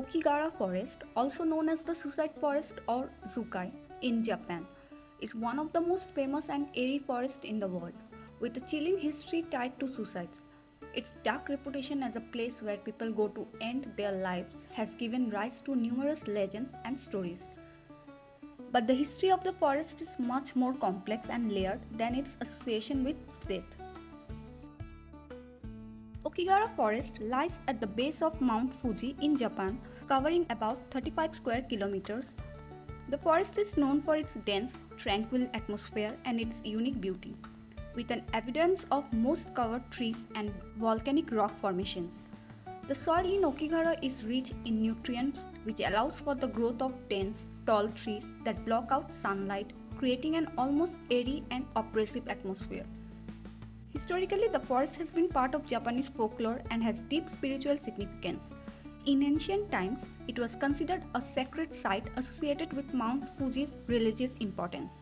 Aokigahara forest, also known as the suicide forest or Zukai in Japan, is one of the most famous and airy forests in the world, with a chilling history tied to suicides. Its dark reputation as a place where people go to end their lives has given rise to numerous legends and stories. But the history of the forest is much more complex and layered than its association with death. Aokigahara Forest lies at the base of Mount Fuji in Japan, covering about 35 square kilometers. The forest is known for its dense, tranquil atmosphere and its unique beauty, with an evidence of moss covered trees and volcanic rock formations. The soil in Aokigahara is rich in nutrients, which allows for the growth of dense, tall trees that block out sunlight, creating an almost airy and oppressive atmosphere. Historically, the forest has been part of Japanese folklore and has deep spiritual significance. In ancient times, it was considered a sacred site associated with Mount Fuji's religious importance.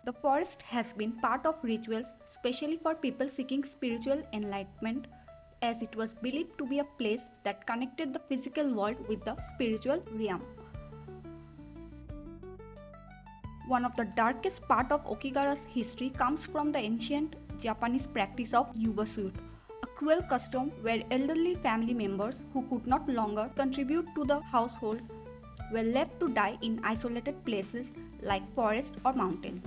The forest has been part of rituals, especially for people seeking spiritual enlightenment, as it was believed to be a place that connected the physical world with the spiritual realm. One of the darkest parts of Aokigahara's history comes from the ancient Japanese practice of yubasuit, a cruel custom where elderly family members who could not longer contribute to the household were left to die in isolated places like forests or mountains.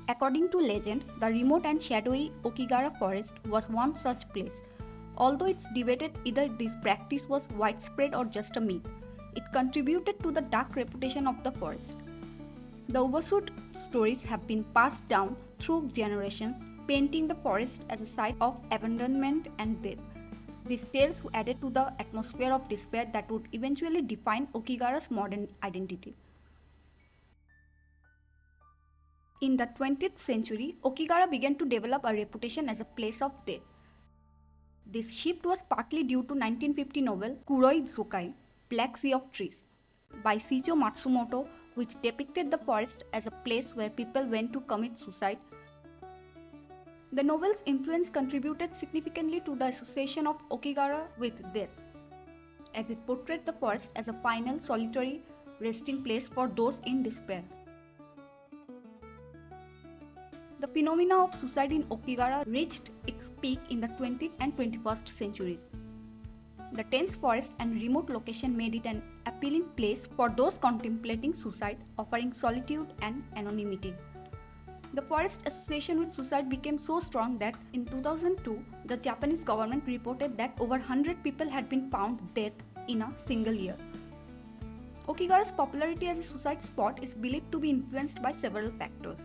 According to legend, the remote and shadowy Aokigahara forest was one such place. Although it's debated either this practice was widespread or just a myth, it contributed to the dark reputation of the forest. The Ubasut stories have been passed down through generations, painting the forest as a site of abandonment and death. These tales added to the atmosphere of despair that would eventually define Aokigahara's modern identity. In the 20th century, Aokigahara began to develop a reputation as a place of death. This shift was partly due to 1950 novel Kuroi Zukai, Black Sea of Trees, by Shijo Matsumoto, which depicted the forest as a place where people went to commit suicide. The novel's influence contributed significantly to the association of Aokigahara with death, as it portrayed the forest as a final, solitary resting place for those in despair. The phenomena of suicide in Aokigahara reached its peak in the 20th and 21st centuries. The dense forest and remote location made it an appealing place for those contemplating suicide, offering solitude and anonymity. The forest association with suicide became so strong that in 2002, the Japanese government reported that over 100 people had been found dead in a single year. Aokigahara's popularity as a suicide spot is believed to be influenced by several factors.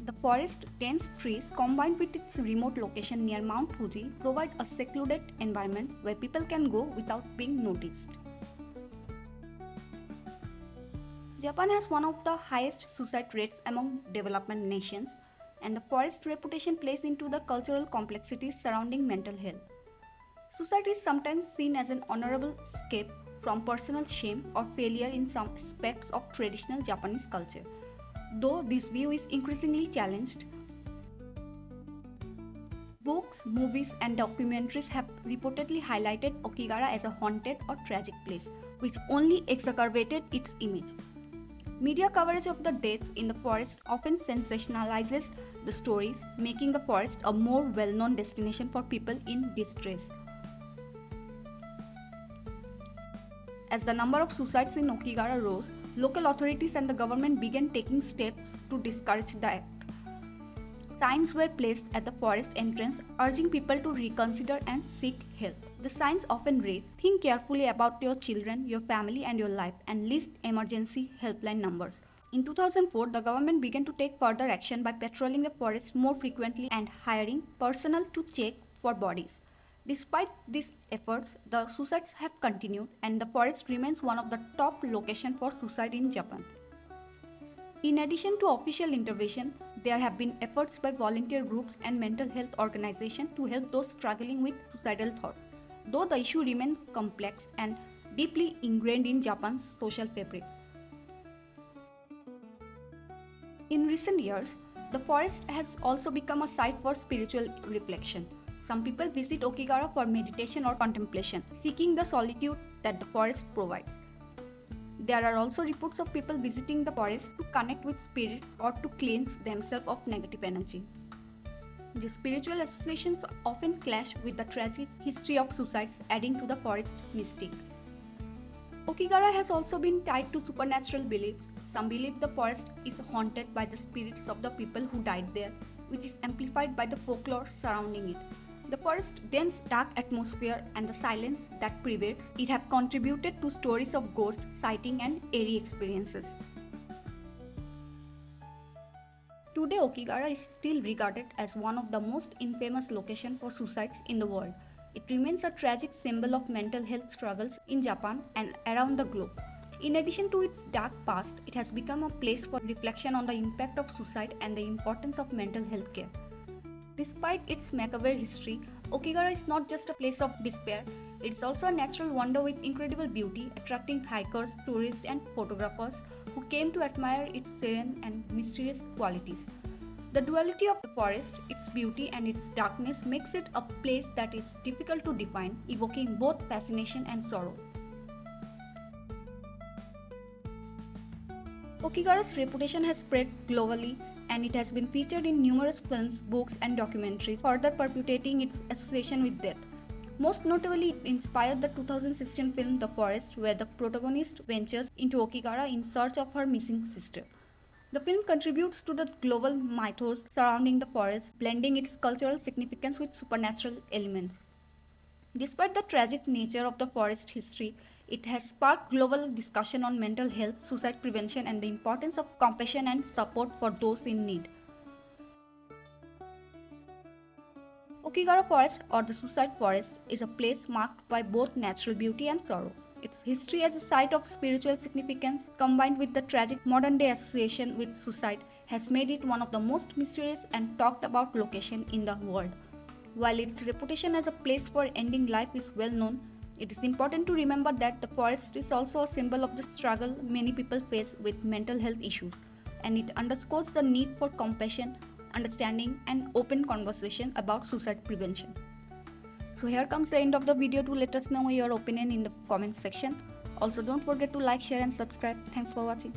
The forest's dense trees, combined with its remote location near Mount Fuji, provide a secluded environment where people can go without being noticed. Japan has one of the highest suicide rates among development nations, and the forest's reputation plays into the cultural complexities surrounding mental health. Suicide is sometimes seen as an honorable escape from personal shame or failure in some aspects of traditional Japanese culture. Though this view is increasingly challenged, books, movies, and documentaries have reportedly highlighted Aokigahara as a haunted or tragic place, which only exacerbated its image. Media coverage of the deaths in the forest often sensationalizes the stories, making the forest a more well-known destination for people in distress. As the number of suicides in Aokigahara rose, local authorities and the government began taking steps to discourage the act. Signs were placed at the forest entrance urging people to reconsider and seek help. The signs often read, "Think carefully about your children, your family and your life and list emergency helpline numbers." In 2004, the government began to take further action by patrolling the forest more frequently and hiring personnel to check for bodies. Despite these efforts, the suicides have continued and the forest remains one of the top locations for suicide in Japan. In addition to official intervention, there have been efforts by volunteer groups and mental health organizations to help those struggling with suicidal thoughts, though the issue remains complex and deeply ingrained in Japan's social fabric. In recent years, the forest has also become a site for spiritual reflection. Some people visit Aokigahara for meditation or contemplation, seeking the solitude that the forest provides. There are also reports of people visiting the forest to connect with spirits or to cleanse themselves of negative energy. The spiritual associations often clash with the tragic history of suicides, adding to the forest mystique. Aokigahara has also been tied to supernatural beliefs. Some believe the forest is haunted by the spirits of the people who died there, which is amplified by the folklore surrounding it. The forest's dense, dark atmosphere and the silence that pervades it have contributed to stories of ghost sighting and eerie experiences. Today, Aokigahara is still regarded as one of the most infamous locations for suicides in the world. It remains a tragic symbol of mental health struggles in Japan and around the globe. In addition to its dark past, it has become a place for reflection on the impact of suicide and the importance of mental health care. Despite its macabre history, Aokigahara is not just a place of despair, it is also a natural wonder with incredible beauty, attracting hikers, tourists, and photographers who came to admire its serene and mysterious qualities. The duality of the forest, its beauty and its darkness, makes it a place that is difficult to define, evoking both fascination and sorrow. Aokigahara's reputation has spread globally and it has been featured in numerous films, books, and documentaries, further perpetuating its association with death. Most notably, it inspired the 2016 film The Forest, where the protagonist ventures into Aokigahara in search of her missing sister. The film contributes to the global mythos surrounding the forest, blending its cultural significance with supernatural elements. Despite the tragic nature of the forest history, it has sparked global discussion on mental health, suicide prevention, and the importance of compassion and support for those in need. Aokigahara Forest, or the Suicide Forest, is a place marked by both natural beauty and sorrow. Its history as a site of spiritual significance, combined with the tragic modern day association with suicide, has made it one of the most mysterious and talked about locations in the world. While its reputation as a place for ending life is well known, it is important to remember that the forest is also a symbol of the struggle many people face with mental health issues, and it underscores the need for compassion, understanding, and open conversation about suicide prevention. So here comes the end of the video. To let us know your opinion in the comment section. Also, don't forget to like, share, and subscribe. Thanks for watching.